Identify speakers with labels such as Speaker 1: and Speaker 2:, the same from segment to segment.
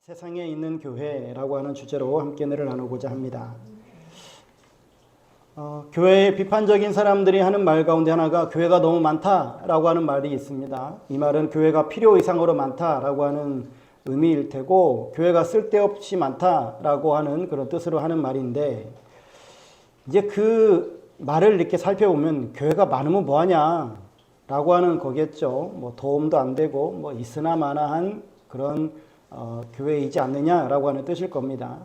Speaker 1: 세상에 있는 교회라고 하는 주제로 함께 은혜를 나누고자 합니다. 교회에 비판적인 사람들이 하는 말 가운데 하나가 교회가 너무 많다라고 하는 말이 있습니다. 이 말은 교회가 필요 이상으로 많다라고 하는 의미일 테고, 교회가 쓸데없이 많다라고 하는 그런 뜻으로 하는 말인데, 이제 그 말을 이렇게 살펴보면 교회가 많으면 뭐하냐 라고 하는 거겠죠. 뭐 도움도 안 되고 뭐 있으나 마나한 그런 교회이지 않느냐라고 하는 뜻일 겁니다.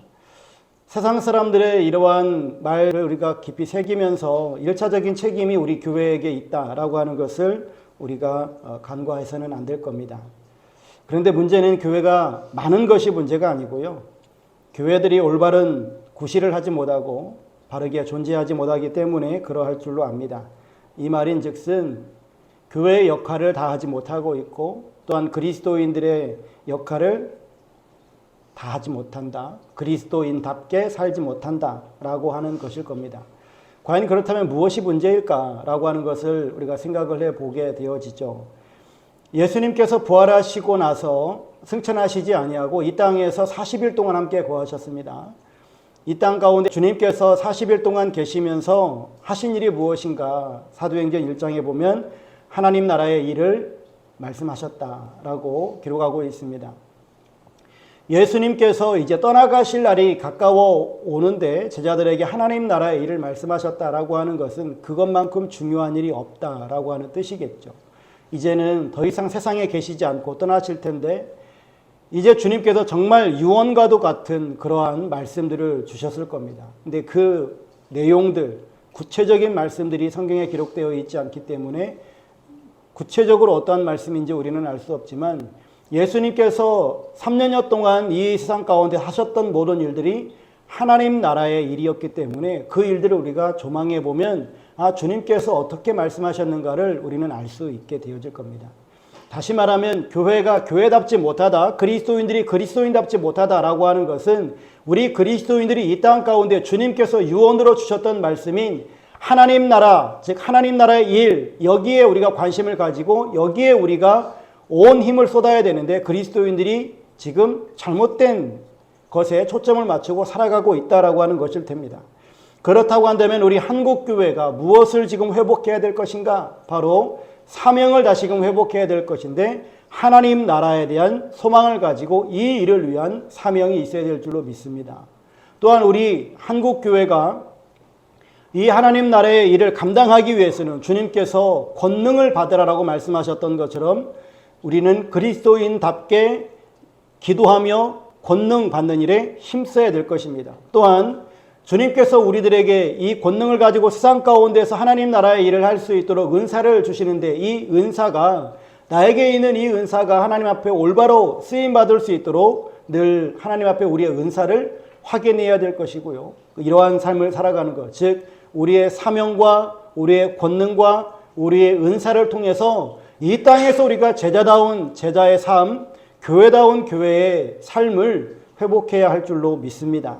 Speaker 1: 세상 사람들의 이러한 말을 우리가 깊이 새기면서 1차적인 책임이 우리 교회에게 있다라고 하는 것을 우리가 간과해서는 안 될 겁니다. 그런데 문제는 교회가 많은 것이 문제가 아니고요. 교회들이 올바른 구실을 하지 못하고 바르게 존재하지 못하기 때문에 그러할 줄로 압니다. 이 말인 즉슨 교회의 역할을 다하지 못하고 있고, 또한 그리스도인들의 역할을 다하지 못한다. 그리스도인답게 살지 못한다라고 하는 것일 겁니다. 과연 그렇다면 무엇이 문제일까라고 하는 것을 우리가 생각을 해보게 되어지죠. 예수님께서 부활하시고 나서 승천하시지 아니하고 이 땅에서 40일 동안 함께 거하셨습니다. 이 땅 가운데 주님께서 40일 동안 계시면서 하신 일이 무엇인가? 사도행전 1장에 보면 하나님 나라의 일을 말씀하셨다라고 기록하고 있습니다. 예수님께서 이제 떠나가실 날이 가까워 오는데 제자들에게 하나님 나라의 일을 말씀하셨다라고 하는 것은 그것만큼 중요한 일이 없다라고 하는 뜻이겠죠. 이제는 더 이상 세상에 계시지 않고 떠나실 텐데, 이제 주님께서 정말 유언과도 같은 그러한 말씀들을 주셨을 겁니다. 근데 그 내용들, 구체적인 말씀들이 성경에 기록되어 있지 않기 때문에 구체적으로 어떠한 말씀인지 우리는 알 수 없지만, 예수님께서 3년여 동안 이 세상 가운데 하셨던 모든 일들이 하나님 나라의 일이었기 때문에 그 일들을 우리가 조망해 보면 주님께서 어떻게 말씀하셨는가를 우리는 알 수 있게 되어질 겁니다. 다시 말하면 교회가 교회답지 못하다, 그리스도인들이 그리스도인답지 못하다라고 하는 것은 우리 그리스도인들이 이 땅 가운데 주님께서 유언으로 주셨던 말씀인 하나님 나라, 즉 하나님 나라의 일, 여기에 우리가 관심을 가지고 여기에 우리가 온 힘을 쏟아야 되는데, 그리스도인들이 지금 잘못된 것에 초점을 맞추고 살아가고 있다라고 하는 것일 텐니다. 그렇다고 한다면 우리 한국교회가 무엇을 지금 회복해야 될 것인가? 바로 사명을 다시금 회복해야 될 것인데, 하나님 나라에 대한 소망을 가지고 이 일을 위한 사명이 있어야 될 줄로 믿습니다. 또한 우리 한국교회가 이 하나님 나라의 일을 감당하기 위해서는 주님께서 권능을 받으라라고 말씀하셨던 것처럼 우리는 그리스도인답게 기도하며 권능 받는 일에 힘써야 될 것입니다. 또한 주님께서 우리들에게 이 권능을 가지고 세상 가운데서 하나님 나라의 일을 할 수 있도록 은사를 주시는데, 이 은사가, 나에게 있는 이 은사가 하나님 앞에 올바로 쓰임받을 수 있도록 늘 하나님 앞에 우리의 은사를 확인해야 될 것이고요. 이러한 삶을 살아가는 것, 즉 우리의 사명과 우리의 권능과 우리의 은사를 통해서 이 땅에서 우리가 제자다운 제자의 삶, 교회다운 교회의 삶을 회복해야 할 줄로 믿습니다.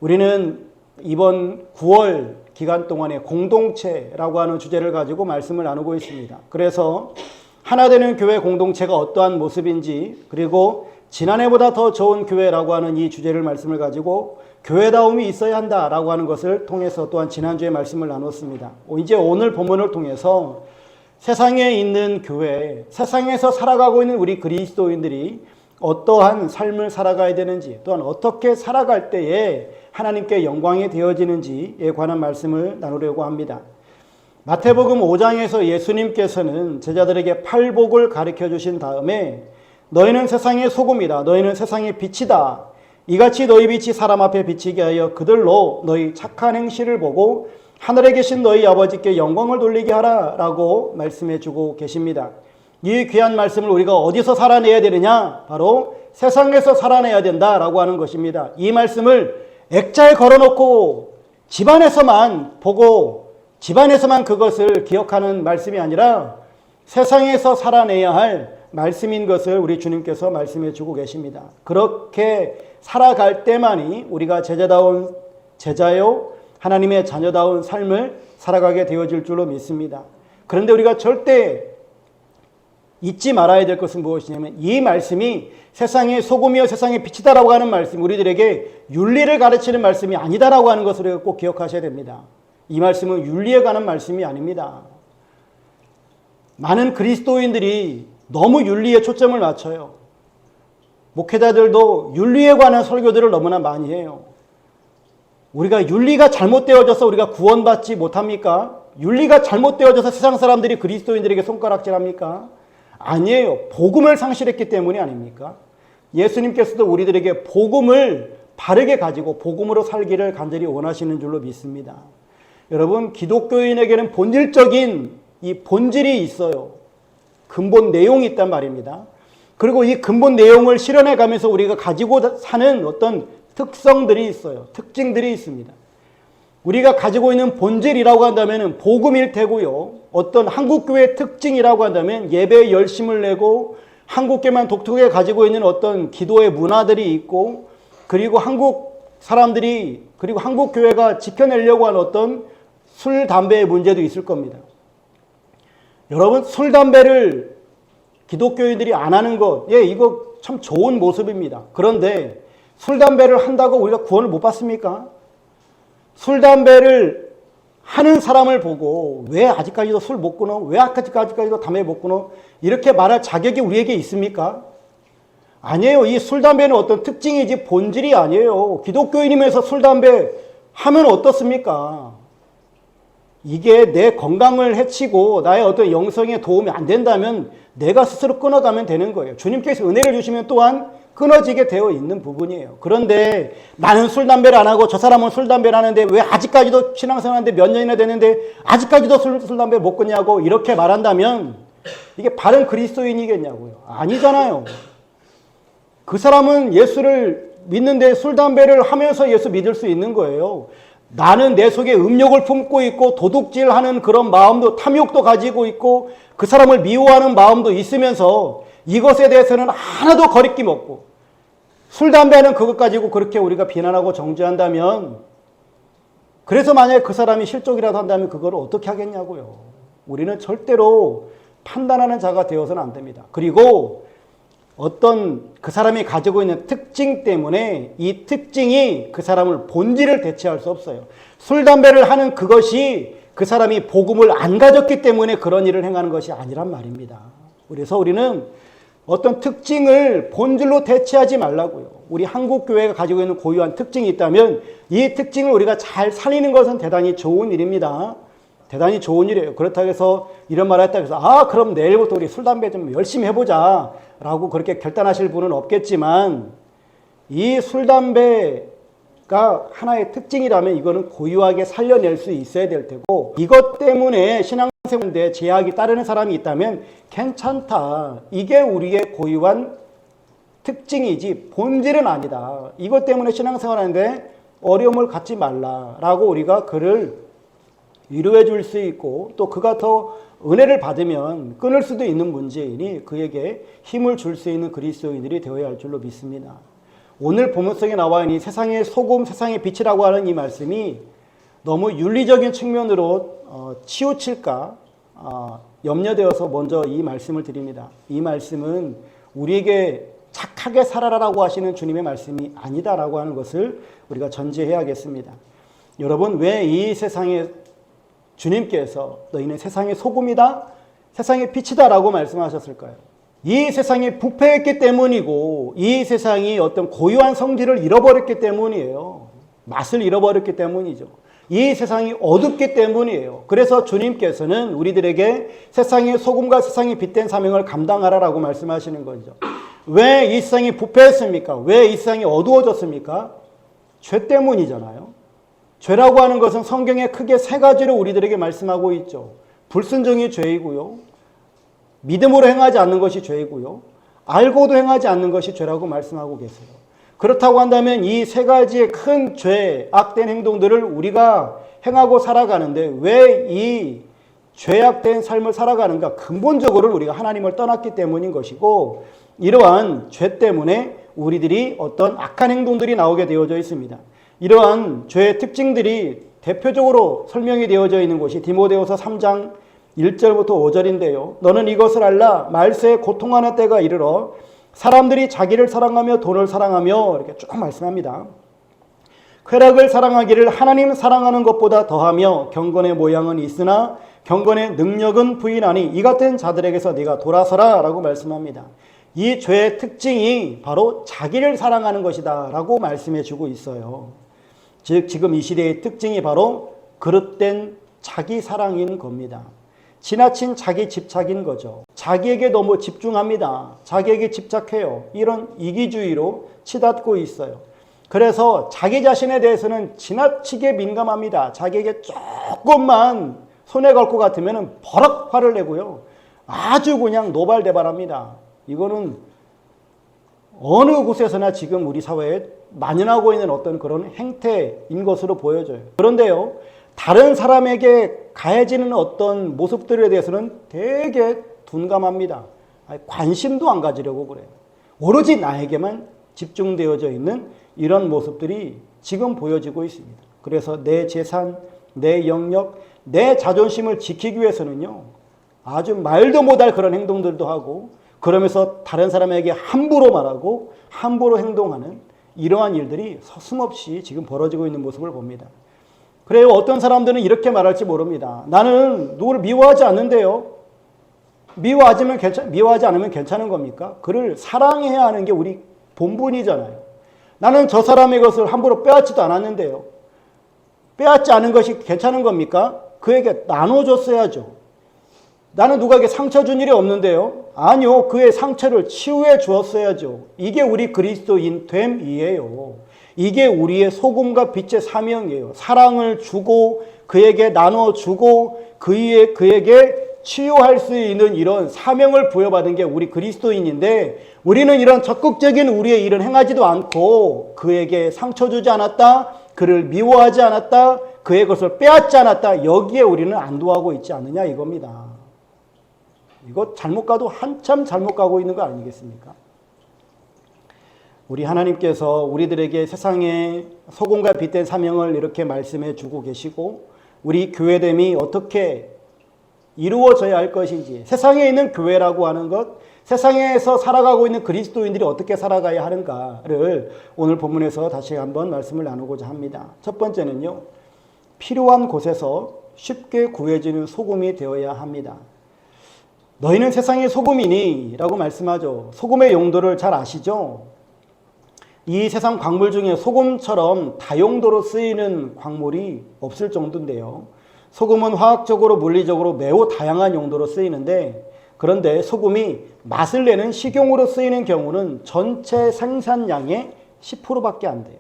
Speaker 1: 우리는 이번 9월 기간 동안에 공동체라고 하는 주제를 가지고 말씀을 나누고 있습니다. 그래서 하나 되는 교회 공동체가 어떠한 모습인지, 그리고 지난해보다 더 좋은 교회라고 하는 이 주제를 말씀을 가지고 교회다움이 있어야 한다라고 하는 것을 통해서 또한 지난주에 말씀을 나눴습니다. 이제 오늘 본문을 통해서 세상에 있는 교회, 세상에서 살아가고 있는 우리 그리스도인들이 어떠한 삶을 살아가야 되는지, 또한 어떻게 살아갈 때에 하나님께 영광이 되어지는지에 관한 말씀을 나누려고 합니다. 마태복음 5장에서 예수님께서는 제자들에게 팔복을 가르쳐 주신 다음에 너희는 세상의 소금이다, 너희는 세상의 빛이다, 이같이 너희 빛이 사람 앞에 비치게 하여 그들로 너희 착한 행실을 보고 하늘에 계신 너희 아버지께 영광을 돌리게 하라 라고 말씀해 주고 계십니다. 이 귀한 말씀을 우리가 어디서 살아내야 되느냐? 바로 세상에서 살아내야 된다라고 하는 것입니다. 이 말씀을 액자에 걸어놓고 집안에서만 보고 집안에서만 그것을 기억하는 말씀이 아니라 세상에서 살아내야 할 말씀인 것을 우리 주님께서 말씀해 주고 계십니다. 그렇게 살아갈 때만이 우리가 제자다운 제자요, 하나님의 자녀다운 삶을 살아가게 되어질 줄로 믿습니다. 그런데 우리가 절대 잊지 말아야 될 것은 무엇이냐면 이 말씀이 세상의 소금이요 세상의 빛이다라고 하는 말씀, 우리들에게 윤리를 가르치는 말씀이 아니다라고 하는 것을 우리가 꼭 기억하셔야 됩니다. 이 말씀은 윤리에 관한 말씀이 아닙니다. 많은 그리스도인들이 너무 윤리에 초점을 맞춰요. 목회자들도 윤리에 관한 설교들을 너무나 많이 해요. 우리가 윤리가 잘못되어져서 우리가 구원받지 못합니까? 윤리가 잘못되어져서 세상 사람들이 그리스도인들에게 손가락질합니까? 아니에요. 복음을 상실했기 때문이 아닙니까? 예수님께서도 우리들에게 복음을 바르게 가지고 복음으로 살기를 간절히 원하시는 줄로 믿습니다. 여러분, 기독교인에게는 본질적인 이 본질이 있어요. 근본 내용이 있단 말입니다. 그리고 이 근본 내용을 실현해 가면서 우리가 가지고 사는 어떤 특성들이 있어요. 특징들이 있습니다. 우리가 가지고 있는 본질이라고 한다면 복음일 테고요. 어떤 한국교회의 특징이라고 한다면 예배에 열심을 내고 한국교회만 독특하게 가지고 있는 어떤 기도의 문화들이 있고, 그리고 한국 사람들이, 그리고 한국교회가 지켜내려고 하는 어떤 술, 담배의 문제도 있을 겁니다. 여러분, 술, 담배를 기독교인들이 안 하는 것, 이거 참 좋은 모습입니다. 그런데 술, 담배를 한다고 우리가 구원을 못 받습니까? 술, 담배를 하는 사람을 보고 왜 아직까지도 술 못 끊어? 왜 아직까지도 담배 못 끊어? 이렇게 말할 자격이 우리에게 있습니까? 아니에요. 이 술, 담배는 어떤 특징이지 본질이 아니에요. 기독교인이면서 술, 담배 하면 어떻습니까? 이게 내 건강을 해치고 나의 어떤 영성에 도움이 안 된다면 내가 스스로 끊어가면 되는 거예요. 주님께서 은혜를 주시면 또한 끊어지게 되어 있는 부분이에요. 그런데 나는 술, 담배를 안 하고 저 사람은 술, 담배를 하는데 왜 아직까지도 신앙생활하는데 몇 년이나 됐는데 아직까지도 술, 담배 못 끊냐고 이렇게 말한다면 이게 바른 그리스도인이겠냐고요. 아니잖아요. 그 사람은 예수를 믿는데 술, 담배를 하면서 예수 믿을 수 있는 거예요. 나는 내 속에 음욕을 품고 있고 도둑질하는 그런 마음도, 탐욕도 가지고 있고 그 사람을 미워하는 마음도 있으면서 이것에 대해서는 하나도 거리낌 없고 술, 담배는 그것 가지고 그렇게 우리가 비난하고 정죄한다면, 그래서 만약에 그 사람이 실족이라도 한다면 그걸 어떻게 하겠냐고요. 우리는 절대로 판단하는 자가 되어서는 안 됩니다. 그리고 어떤 그 사람이 가지고 있는 특징 때문에 이 특징이 그 사람을 본질을 대체할 수 없어요. 술, 담배를 하는 그것이 그 사람이 복음을 안 가졌기 때문에 그런 일을 행하는 것이 아니란 말입니다. 그래서 우리는 어떤 특징을 본질로 대체하지 말라고요. 우리 한국교회가 가지고 있는 고유한 특징이 있다면 이 특징을 우리가 잘 살리는 것은 대단히 좋은 일입니다. 대단히 좋은 일이에요. 그렇다고 해서 이런 말을 했다고 해서 그럼 내일부터 우리 술, 담배 좀 열심히 해보자 라고 그렇게 결단하실 분은 없겠지만, 이 술, 담배가 하나의 특징이라면 이거는 고유하게 살려낼 수 있어야 될 테고, 이것 때문에 신앙생활에 제약이 따르는 사람이 있다면 괜찮다. 이게 우리의 고유한 특징이지 본질은 아니다. 이것 때문에 신앙생활하는데 어려움을 갖지 말라라고 우리가 그를 위로해 줄 수 있고, 또 그가 더 은혜를 받으면 끊을 수도 있는 문제이니 그에게 힘을 줄 수 있는 그리스도인들이 되어야 할 줄로 믿습니다. 오늘 본문 속에 나와 있는 세상의 소금, 세상의 빛이라고 하는 이 말씀이 너무 윤리적인 측면으로 치우칠까 염려되어서 먼저 이 말씀을 드립니다. 이 말씀은 우리에게 착하게 살아라라고 하시는 주님의 말씀이 아니다라고 하는 것을 우리가 전제해야겠습니다. 여러분, 왜 이 세상에 주님께서 너희는 세상의 소금이다, 세상의 빛이다 라고 말씀하셨을까요? 이 세상이 부패했기 때문이고 이 세상이 어떤 고유한 성질을 잃어버렸기 때문이에요. 맛을 잃어버렸기 때문이죠. 이 세상이 어둡기 때문이에요. 그래서 주님께서는 우리들에게 세상의 소금과 세상의 빛된 사명을 감당하라라고 말씀하시는 거죠. 왜 이 세상이 부패했습니까? 왜 이 세상이 어두워졌습니까? 죄 때문이잖아요. 죄라고 하는 것은 성경에 크게 세 가지로 우리들에게 말씀하고 있죠. 불순종이 죄이고요, 믿음으로 행하지 않는 것이 죄이고요, 알고도 행하지 않는 것이 죄라고 말씀하고 계세요. 그렇다고 한다면 이 세 가지의 큰 죄, 악된 행동들을 우리가 행하고 살아가는데 왜 이 죄악된 삶을 살아가는가? 근본적으로 우리가 하나님을 떠났기 때문인 것이고, 이러한 죄 때문에 우리들이 어떤 악한 행동들이 나오게 되어져 있습니다. 이러한 죄의 특징들이 대표적으로 설명이 되어져 있는 곳이 디모데후서 3장 1절부터 5절인데요. 너는 이것을 알라. 말세에 고통하는 때가 이르러 사람들이 자기를 사랑하며 돈을 사랑하며 이렇게 쭉 말씀합니다. 쾌락을 사랑하기를 하나님 사랑하는 것보다 더하며 경건의 모양은 있으나 경건의 능력은 부인하니 이 같은 자들에게서 네가 돌아서라 라고 말씀합니다. 이 죄의 특징이 바로 자기를 사랑하는 것이다 라고 말씀해 주고 있어요. 즉 지금 이 시대의 특징이 바로 그릇된 자기 사랑인 겁니다. 지나친 자기 집착인 거죠. 자기에게 너무 집중합니다. 자기에게 집착해요. 이런 이기주의로 치닫고 있어요. 그래서 자기 자신에 대해서는 지나치게 민감합니다. 자기에게 조금만 손해 갈 것 같으면 버럭 화를 내고요. 아주 그냥 노발대발합니다. 이거는 어느 곳에서나 지금 우리 사회에 만연하고 있는 어떤 그런 행태인 것으로 보여져요. 그런데요, 다른 사람에게 가해지는 어떤 모습들에 대해서는 되게 둔감합니다. 관심도 안 가지려고 그래요. 오로지 나에게만 집중되어져 있는 이런 모습들이 지금 보여지고 있습니다. 그래서 내 재산, 내 영역, 내 자존심을 지키기 위해서는요, 아주 말도 못할 그런 행동들도 하고, 그러면서 다른 사람에게 함부로 말하고 함부로 행동하는 이러한 일들이 서슴없이 지금 벌어지고 있는 모습을 봅니다. 그래요. 어떤 사람들은 이렇게 말할지 모릅니다. 나는 누구를 미워하지 않는데요. 미워하지 않으면 괜찮은 겁니까? 그를 사랑해야 하는 게 우리 본분이잖아요. 나는 저 사람의 것을 함부로 빼앗지도 않았는데요. 빼앗지 않은 것이 괜찮은 겁니까? 그에게 나눠줬어야죠. 나는 누구에게 상처 준 일이 없는데요. 아니요. 그의 상처를 치유해 주었어야죠. 이게 우리 그리스도인 됨이에요. 이게 우리의 소금과 빛의 사명이에요. 사랑을 주고 그에게 나눠주고 그에게 치유할 수 있는 이런 사명을 부여받은 게 우리 그리스도인인데, 우리는 이런 적극적인 우리의 일은 행하지도 않고 그에게 상처 주지 않았다, 그를 미워하지 않았다, 그의 것을 빼앗지 않았다, 여기에 우리는 안도하고 있지 않느냐 이겁니다. 이거 잘못 가도 한참 잘못 가고 있는 거 아니겠습니까? 우리 하나님께서 우리들에게 세상에 소금과 빛된 사명을 이렇게 말씀해 주고 계시고, 우리 교회됨이 어떻게 이루어져야 할 것인지, 세상에 있는 교회라고 하는 것, 세상에서 살아가고 있는 그리스도인들이 어떻게 살아가야 하는가를 오늘 본문에서 다시 한번 말씀을 나누고자 합니다. 첫 번째는요, 필요한 곳에서 쉽게 구해지는 소금이 되어야 합니다. 너희는 세상의 소금이니 라고 말씀하죠. 소금의 용도를 잘 아시죠? 이 세상 광물 중에 소금처럼 다용도로 쓰이는 광물이 없을 정도인데요. 소금은 화학적으로 물리적으로 매우 다양한 용도로 쓰이는데, 그런데 소금이 맛을 내는 식용으로 쓰이는 경우는 전체 생산량의 10%밖에 안 돼요.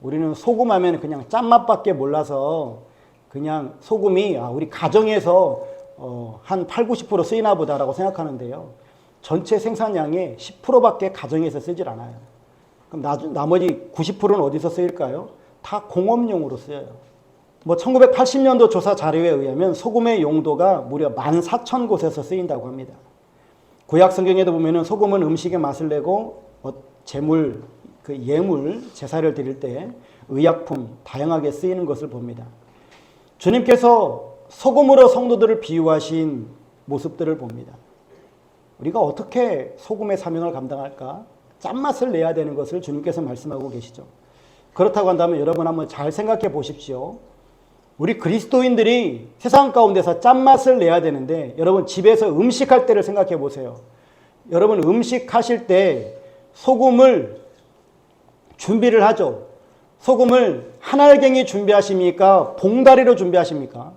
Speaker 1: 우리는 소금 하면 그냥 짠맛밖에 몰라서 그냥 소금이 우리 가정에서 한 8, 90% 쓰이나 보다라고 생각하는데요. 전체 생산량의 10%밖에 가정에서 쓰질 않아요. 그럼 나머지 90%는 어디서 쓰일까요? 다 공업용으로 쓰여요. 1980년도 조사 자료에 의하면 소금의 용도가 무려 14,000곳에서 쓰인다고 합니다. 구약 성경에도 보면은 소금은 음식의 맛을 내고 제물, 예물, 제사를 드릴 때 의약품 다양하게 쓰이는 것을 봅니다. 주님께서 소금으로 성도들을 비유하신 모습들을 봅니다. 우리가 어떻게 소금의 사명을 감당할까? 짠맛을 내야 되는 것을 주님께서 말씀하고 계시죠. 그렇다고 한다면 여러분 한번 잘 생각해 보십시오. 우리 그리스도인들이 세상 가운데서 짠맛을 내야 되는데, 여러분 집에서 음식할 때를 생각해 보세요. 여러분 음식하실 때 소금을 준비를 하죠. 소금을 한 알갱이 준비하십니까? 봉다리로 준비하십니까?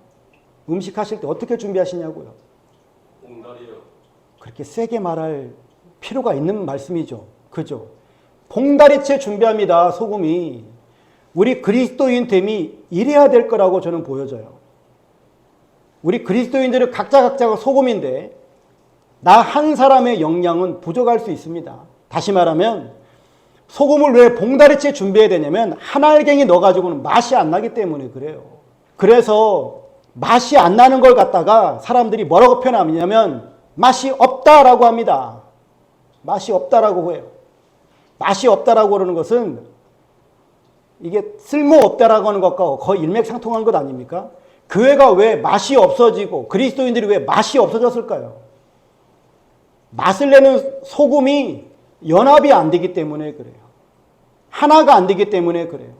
Speaker 1: 음식하실 때 어떻게 준비하시냐고요?
Speaker 2: 봉다리요.
Speaker 1: 그렇게 세게 말할 필요가 있는 말씀이죠. 그죠? 봉다리째 준비합니다. 소금이. 우리 그리스도인 됨이 이래야 될 거라고 저는 보여져요. 우리 그리스도인들은 각자가 소금인데 나 한 사람의 영양은 부족할 수 있습니다. 다시 말하면 소금을 왜 봉다리째 준비해야 되냐면 한 알갱이 넣어가지고는 맛이 안 나기 때문에 그래요. 그래서 맛이 안 나는 걸 갖다가 사람들이 뭐라고 표현하냐면 맛이 없다라고 합니다. 맛이 없다라고 해요. 맛이 없다라고 그러는 것은 이게 쓸모없다라고 하는 것과 거의 일맥상통한 것 아닙니까? 교회가 왜 맛이 없어지고 그리스도인들이 왜 맛이 없어졌을까요? 맛을 내는 소금이 연합이 안 되기 때문에 그래요. 하나가 안 되기 때문에 그래요.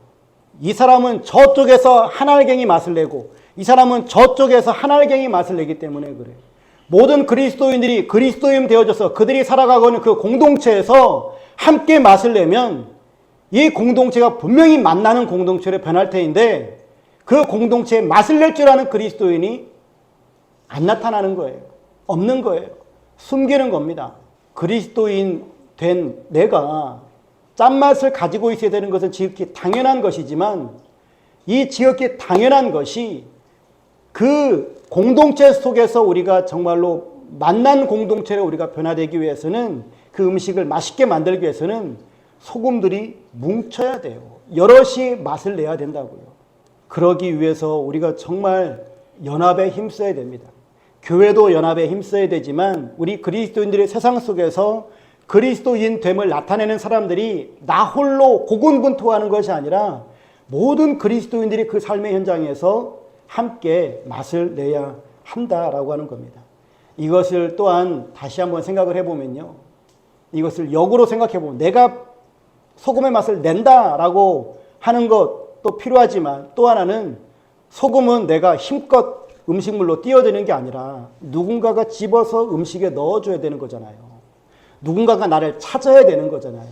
Speaker 1: 이 사람은 저쪽에서 한 알갱이 맛을 내고 이 사람은 저쪽에서 한 알갱이 맛을 내기 때문에 그래요. 모든 그리스도인들이 그리스도인 되어져서 그들이 살아가고 있는 그 공동체에서 함께 맛을 내면 이 공동체가 분명히 만나는 공동체로 변할 테인데 그 공동체에 맛을 낼 줄 아는 그리스도인이 안 나타나는 거예요. 없는 거예요. 숨기는 겁니다. 그리스도인 된 내가 짠맛을 가지고 있어야 되는 것은 지극히 당연한 것이지만 이 지극히 당연한 것이 그 공동체 속에서 우리가 정말로 만난 공동체로 우리가 변화되기 위해서는 그 음식을 맛있게 만들기 위해서는 소금들이 뭉쳐야 돼요. 여럿이 맛을 내야 된다고요. 그러기 위해서 우리가 정말 연합에 힘써야 됩니다. 교회도 연합에 힘써야 되지만 우리 그리스도인들의 세상 속에서 그리스도인 됨을 나타내는 사람들이 나 홀로 고군분투하는 것이 아니라 모든 그리스도인들이 그 삶의 현장에서 함께 맛을 내야 한다라고 하는 겁니다. 이것을 또한 다시 한번 생각을 해보면요. 이것을 역으로 생각해보면 내가 소금의 맛을 낸다라고 하는 것도 필요하지만 또 하나는 소금은 내가 힘껏 음식물로 띄어드는 게 아니라 누군가가 집어서 음식에 넣어줘야 되는 거잖아요. 누군가가 나를 찾아야 되는 거잖아요.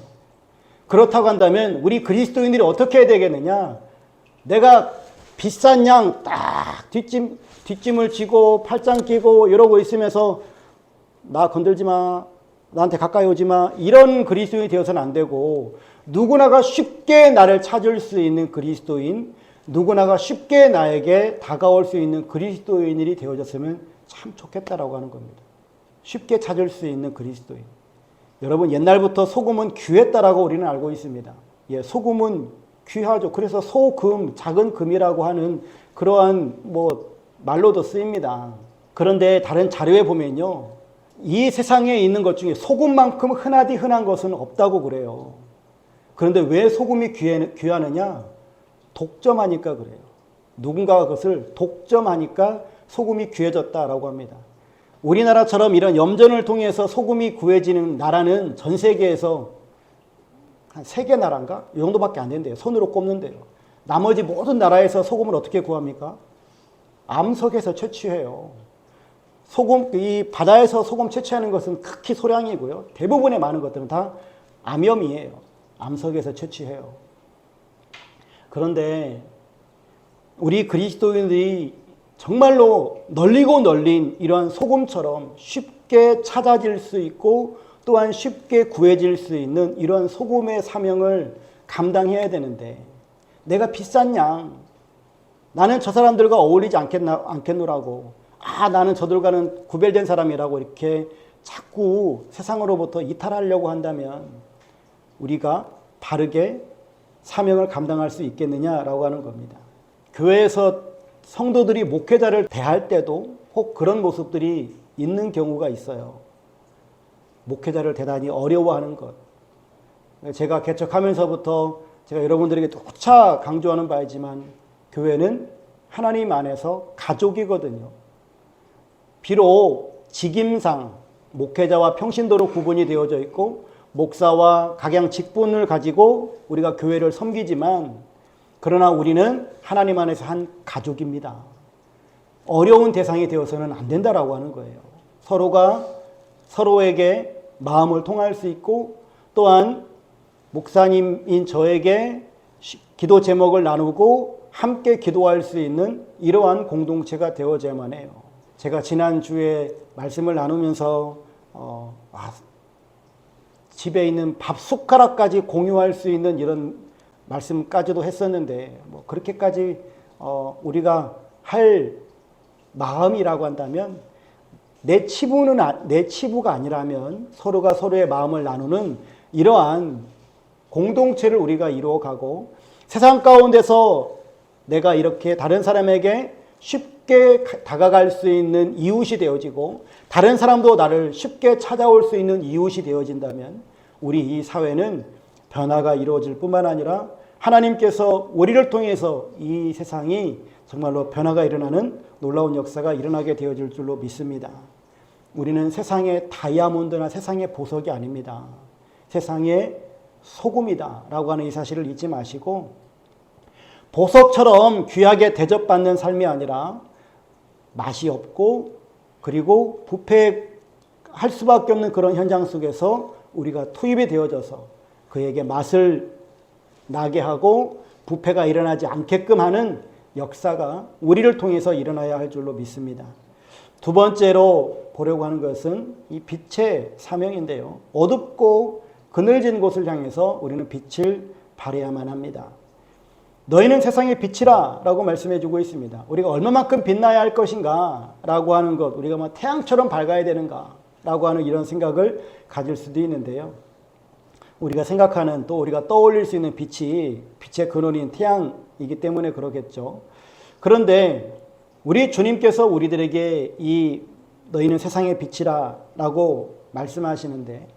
Speaker 1: 그렇다고 한다면 우리 그리스도인들이 어떻게 해야 되겠느냐? 내가 비싼 양 딱 뒷짐을 지고 팔짱 끼고 이러고 있으면서 나 건들지 마, 나한테 가까이 오지 마, 이런 그리스도인이 되어서는 안 되고 누구나가 쉽게 나를 찾을 수 있는 그리스도인, 누구나가 쉽게 나에게 다가올 수 있는 그리스도인이 되어졌으면 참 좋겠다라고 하는 겁니다. 쉽게 찾을 수 있는 그리스도인. 여러분 옛날부터 소금은 귀했다라고 우리는 알고 있습니다. 예, 소금은 귀하죠. 그래서 소금, 작은 금이라고 하는 그러한 말로도 쓰입니다. 그런데 다른 자료에 보면요. 이 세상에 있는 것 중에 소금만큼 흔하디 흔한 것은 없다고 그래요. 그런데 왜 소금이 귀하느냐? 독점하니까 그래요. 누군가가 그것을 독점하니까 소금이 귀해졌다라고 합니다. 우리나라처럼 이런 염전을 통해서 소금이 구해지는 나라는 전 세계에서 한 3개 나라인가? 이 정도밖에 안 된대요. 손으로 꼽는데요. 나머지 모든 나라에서 소금을 어떻게 구합니까? 암석에서 채취해요. 이 바다에서 소금 채취하는 것은 극히 소량이고요. 대부분의 많은 것들은 다 암염이에요. 암석에서 채취해요. 그런데 우리 그리스도인들이 정말로 널리고 널린 이러한 소금처럼 쉽게 찾아질 수 있고 또한 쉽게 구해질 수 있는 이러한 소금의 사명을 감당해야 되는데 내가 비싼 양, 나는 저 사람들과 어울리지 않겠노라고, 나는 저들과는 구별된 사람이라고 이렇게 자꾸 세상으로부터 이탈하려고 한다면 우리가 바르게 사명을 감당할 수 있겠느냐라고 하는 겁니다. 교회에서 성도들이 목회자를 대할 때도 혹 그런 모습들이 있는 경우가 있어요. 목회자를 대단히 어려워하는 것. 제가 개척하면서부터 제가 여러분들에게 누차 강조하는 바이지만 교회는 하나님 안에서 가족이거든요. 비록 직임상 목회자와 평신도로 구분이 되어져 있고 목사와 각양 직분을 가지고 우리가 교회를 섬기지만 그러나 우리는 하나님 안에서 한 가족입니다. 어려운 대상이 되어서는 안 된다라고 하는 거예요. 서로가 서로에게 마음을 통할 수 있고 또한 목사님인 저에게 기도 제목을 나누고 함께 기도할 수 있는 이러한 공동체가 되어져야만 해요. 제가 지난주에 말씀을 나누면서 집에 있는 밥 숟가락까지 공유할 수 있는 이런 말씀까지도 했었는데 그렇게까지 우리가 할 마음이라고 한다면 내 치부가 아니라면 서로가 서로의 마음을 나누는 이러한 공동체를 우리가 이루어가고 세상 가운데서 내가 이렇게 다른 사람에게 쉽게 다가갈 수 있는 이웃이 되어지고 다른 사람도 나를 쉽게 찾아올 수 있는 이웃이 되어진다면 우리 이 사회는 변화가 이루어질 뿐만 아니라 하나님께서 우리를 통해서 이 세상이 정말로 변화가 일어나는 놀라운 역사가 일어나게 되어질 줄로 믿습니다. 우리는 세상의 다이아몬드나 세상의 보석이 아닙니다. 세상의 소금이다 라고 하는 이 사실을 잊지 마시고, 보석처럼 귀하게 대접받는 삶이 아니라 맛이 없고 그리고 부패할 수밖에 없는 그런 현장 속에서 우리가 투입이 되어져서 그에게 맛을 나게 하고 부패가 일어나지 않게끔 하는 역사가 우리를 통해서 일어나야 할 줄로 믿습니다. 두 번째로 보려고 하는 것은 이 빛의 사명인데요. 어둡고 그늘진 곳을 향해서 우리는 빛을 발해야만 합니다. 너희는 세상의 빛이라 라고 말씀해 주고 있습니다. 우리가 얼마만큼 빛나야 할 것인가 라고 하는 것, 우리가 뭐 태양처럼 밝아야 되는가 라고 하는 이런 생각을 가질 수도 있는데요. 우리가 생각하는, 또 우리가 떠올릴 수 있는 빛이 빛의 근원인 태양이기 때문에 그러겠죠. 그런데 우리 주님께서 우리들에게 이 너희는 세상의 빛이라 라고 말씀하시는데,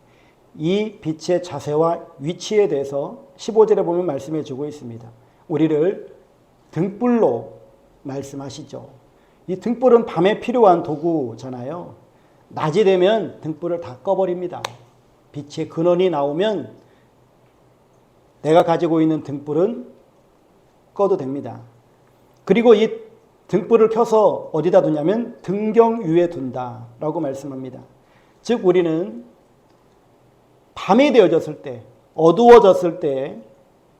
Speaker 1: 이 빛의 자세와 위치에 대해서 15절에 보면 말씀해 주고 있습니다. 우리를 등불로 말씀하시죠. 이 등불은 밤에 필요한 도구잖아요. 낮이 되면 등불을 다 꺼버립니다. 빛의 근원이 나오면 내가 가지고 있는 등불은 꺼도 됩니다. 그리고 이 등불을 켜서 어디다 두냐면 등경 위에 둔다라고 말씀합니다. 즉 우리는 밤이 되어졌을 때, 어두워졌을 때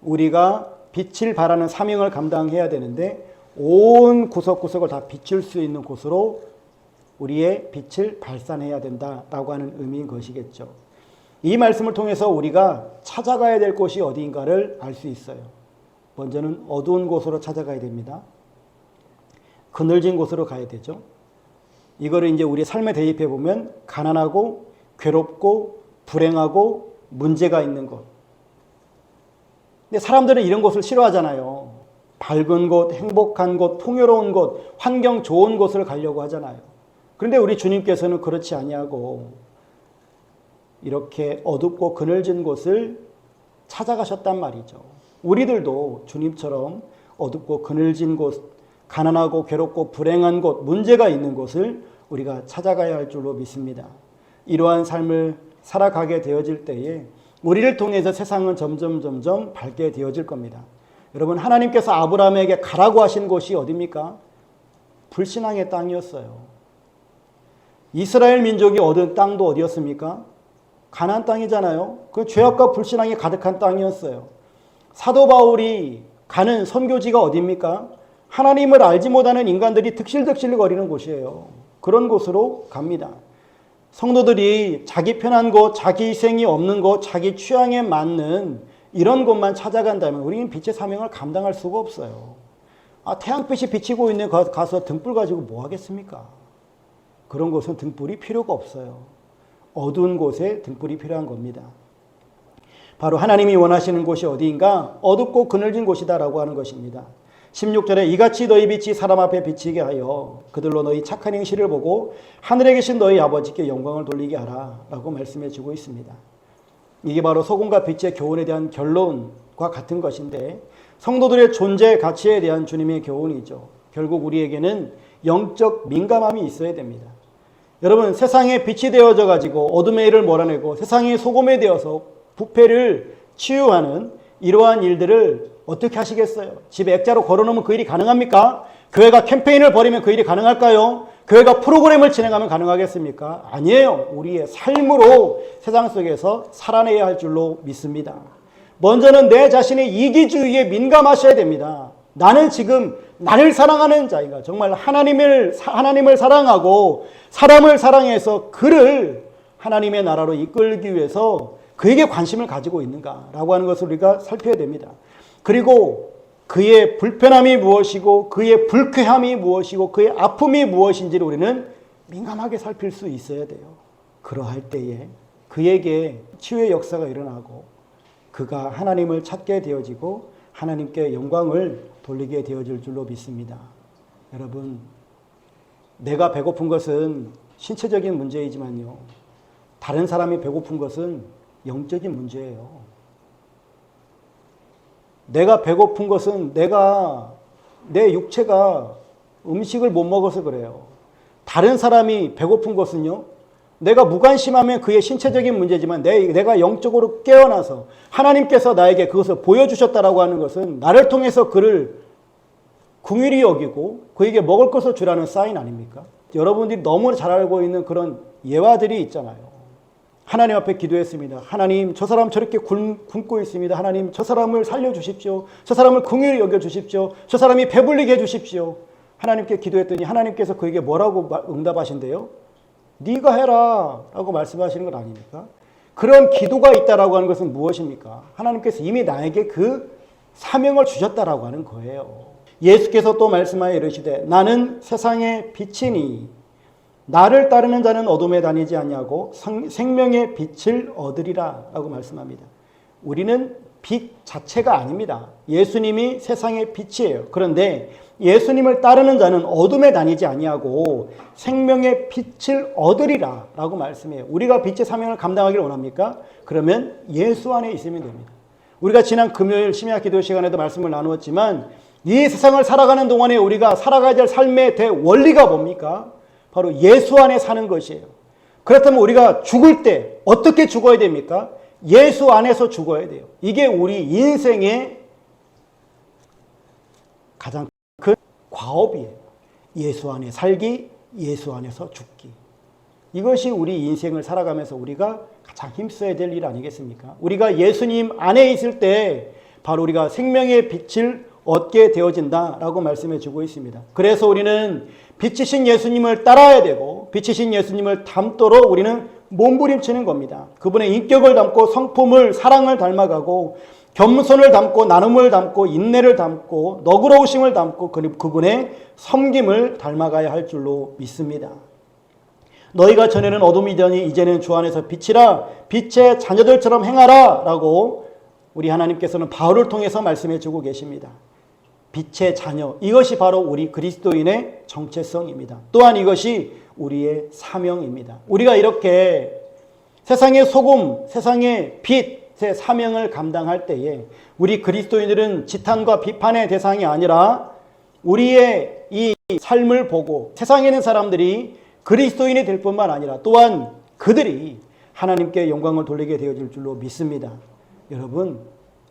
Speaker 1: 우리가 빛을 발하는 사명을 감당해야 되는데, 온 구석구석을 다 비출 수 있는 곳으로 우리의 빛을 발산해야 된다라고 하는 의미인 것이겠죠. 이 말씀을 통해서 우리가 찾아가야 될 곳이 어디인가를 알 수 있어요. 먼저는 어두운 곳으로 찾아가야 됩니다. 그늘진 곳으로 가야 되죠. 이거를 이제 우리 삶에 대입해 보면 가난하고 괴롭고 불행하고 문제가 있는 곳. 근데 사람들은 이런 곳을 싫어하잖아요. 밝은 곳, 행복한 곳, 풍요로운 곳, 환경 좋은 곳을 가려고 하잖아요. 그런데 우리 주님께서는 그렇지 아니하고 이렇게 어둡고 그늘진 곳을 찾아가셨단 말이죠. 우리들도 주님처럼 어둡고 그늘진 곳, 가난하고 괴롭고 불행한 곳, 문제가 있는 곳을 우리가 찾아가야 할 줄로 믿습니다. 이러한 삶을 살아가게 되어질 때에 우리를 통해서 세상은 점점 밝게 되어질 겁니다. 여러분, 하나님께서 아브라함에게 가라고 하신 곳이 어디입니까? 불신앙의 땅이었어요. 이스라엘 민족이 얻은 땅도 어디였습니까? 가나안 땅이잖아요. 그 죄악과 불신앙이 가득한 땅이었어요. 사도 바울이 가는 선교지가 어디입니까? 하나님을 알지 못하는 인간들이 득실득실 거리는 곳이에요. 그런 곳으로 갑니다. 성도들이 자기 편한 곳, 자기 희생이 없는 곳, 자기 취향에 맞는 이런 곳만 찾아간다면 우리는 빛의 사명을 감당할 수가 없어요. 태양빛이 비치고 있는 곳 가서 등불 가지고 뭐 하겠습니까? 그런 곳은 등불이 필요가 없어요. 어두운 곳에 등불이 필요한 겁니다. 바로 하나님이 원하시는 곳이 어디인가? 어둡고 그늘진 곳이다라고 하는 것입니다. 16절에 이같이 너희 빛이 사람 앞에 비치게 하여 그들로 너희 착한 행실을 보고 하늘에 계신 너희 아버지께 영광을 돌리게 하라 라고 말씀해 주고 있습니다. 이게 바로 소금과 빛의 교훈에 대한 결론과 같은 것인데, 성도들의 존재 가치에 대한 주님의 교훈이죠. 결국 우리에게는 영적 민감함이 있어야 됩니다. 여러분, 세상에 빛이 되어져 가지고 어둠의 일을 몰아내고 세상의 소금에 되어서 부패를 치유하는 이러한 일들을 어떻게 하시겠어요? 집에 액자로 걸어놓으면 그 일이 가능합니까? 교회가 캠페인을 벌이면 그 일이 가능할까요? 교회가 프로그램을 진행하면 가능하겠습니까? 아니에요. 우리의 삶으로 세상 속에서 살아내야 할 줄로 믿습니다. 먼저는 내 자신의 이기주의에 민감하셔야 됩니다. 나는 지금 나를 사랑하는 자인가? 정말 하나님을 사랑하고 사람을 사랑해서 그를 하나님의 나라로 이끌기 위해서 그에게 관심을 가지고 있는가라고 하는 것을 우리가 살펴야 됩니다. 그리고 그의 불편함이 무엇이고 그의 불쾌함이 무엇이고 그의 아픔이 무엇인지를 우리는 민감하게 살필 수 있어야 돼요. 그러할 때에 그에게 치유의 역사가 일어나고 그가 하나님을 찾게 되어지고 하나님께 영광을 돌리게 되어질 줄로 믿습니다. 여러분, 내가 배고픈 것은 신체적인 문제이지만요, 다른 사람이 배고픈 것은 영적인 문제예요. 내가 배고픈 것은 내가 내 육체가 음식을 못 먹어서 그래요. 다른 사람이 배고픈 것은요, 내가 무관심하면 그의 신체적인 문제지만 내가 영적으로 깨어나서 하나님께서 나에게 그것을 보여주셨다라고 하는 것은 나를 통해서 그를 긍휼히 여기고 그에게 먹을 것을 주라는 사인 아닙니까? 여러분들이 너무 잘 알고 있는 그런 예화들이 있잖아요. 하나님 앞에 기도했습니다. 하나님, 저 사람 저렇게 굶고 있습니다. 하나님, 저 사람을 살려주십시오. 저 사람을 긍휼히 여겨주십시오. 저 사람이 배불리게 해주십시오. 하나님께 기도했더니 하나님께서 그에게 뭐라고 응답하신대요? 네가 해라 라고 말씀하시는 건 아닙니까? 그런 기도가 있다라고 하는 것은 무엇입니까? 하나님께서 이미 나에게 그 사명을 주셨다라고 하는 거예요. 예수께서 또 말씀하여 이르시되 나는 세상의 빛이니 나를 따르는 자는 어둠에 다니지 아니하고 생명의 빛을 얻으리라 라고 말씀합니다. 우리는 빛 자체가 아닙니다. 예수님이 세상의 빛이에요. 그런데 예수님을 따르는 자는 어둠에 다니지 아니하고 생명의 빛을 얻으리라 라고 말씀해요. 우리가 빛의 사명을 감당하기를 원합니까? 그러면 예수 안에 있으면 됩니다. 우리가 지난 금요일 심야 기도 시간에도 말씀을 나누었지만 이 세상을 살아가는 동안에 우리가 살아가야 될 삶의 대원리가 뭡니까? 바로 예수 안에 사는 것이에요. 그렇다면 우리가 죽을 때 어떻게 죽어야 됩니까? 예수 안에서 죽어야 돼요. 이게 우리 인생의 가장 큰 과업이에요. 예수 안에 살기, 예수 안에서 죽기. 이것이 우리 인생을 살아가면서 우리가 가장 힘써야 될 일 아니겠습니까? 우리가 예수님 안에 있을 때 바로 우리가 생명의 빛을 얻게 되어진다라고 말씀해 주고 있습니다. 그래서 우리는 빛이신 예수님을 따라야 되고 빛이신 예수님을 닮도록 우리는 몸부림치는 겁니다. 그분의 인격을 담고 성품을 사랑을 닮아가고 겸손을 담고 나눔을 담고 인내를 담고 너그러우심을 담고 그분의 섬김을 닮아가야 할 줄로 믿습니다. 너희가 전에는 어둠이더니 이제는 주 안에서 빛이라 빛의 자녀들처럼 행하라 라고 우리 하나님께서는 바울을 통해서 말씀해 주고 계십니다. 빛의 자녀, 이것이 바로 우리 그리스도인의 정체성입니다. 또한 이것이 우리의 사명입니다. 우리가 이렇게 세상의 소금, 세상의 빛의 사명을 감당할 때에 우리 그리스도인들은 지탄과 비판의 대상이 아니라 우리의 이 삶을 보고 세상에 있는 사람들이 그리스도인이 될 뿐만 아니라 또한 그들이 하나님께 영광을 돌리게 되어질 줄로 믿습니다. 여러분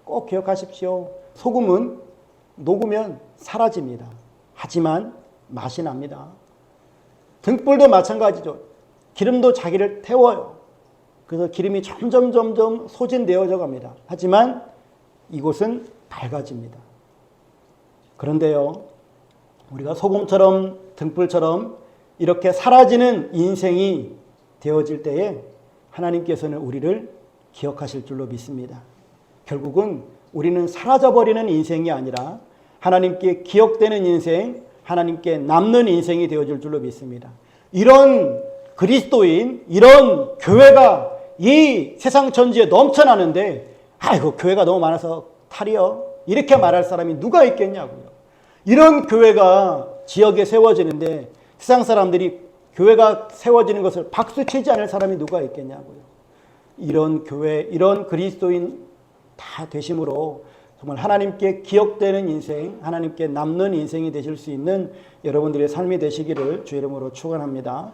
Speaker 1: 꼭 기억하십시오. 소금은 녹으면 사라집니다. 하지만 맛이 납니다. 등불도 마찬가지죠. 기름도 자기를 태워요. 그래서 기름이 점점 소진되어져 갑니다. 하지만 이곳은 밝아집니다. 그런데요, 우리가 소금처럼 등불처럼 이렇게 사라지는 인생이 되어질 때에 하나님께서는 우리를 기억하실 줄로 믿습니다. 결국은 우리는 사라져버리는 인생이 아니라 하나님께 기억되는 인생, 하나님께 남는 인생이 되어질 줄로 믿습니다. 이런 그리스도인, 이런 교회가 이 세상 천지에 넘쳐나는데 아이고 교회가 너무 많아서 탈이요. 이렇게 말할 사람이 누가 있겠냐고요. 이런 교회가 지역에 세워지는데 세상 사람들이 교회가 세워지는 것을 박수치지 않을 사람이 누가 있겠냐고요. 이런 교회, 이런 그리스도인 다 되심으로 정말 하나님께 기억되는 인생, 하나님께 남는 인생이 되실 수 있는 여러분들의 삶이 되시기를 주의 이름으로 축원합니다.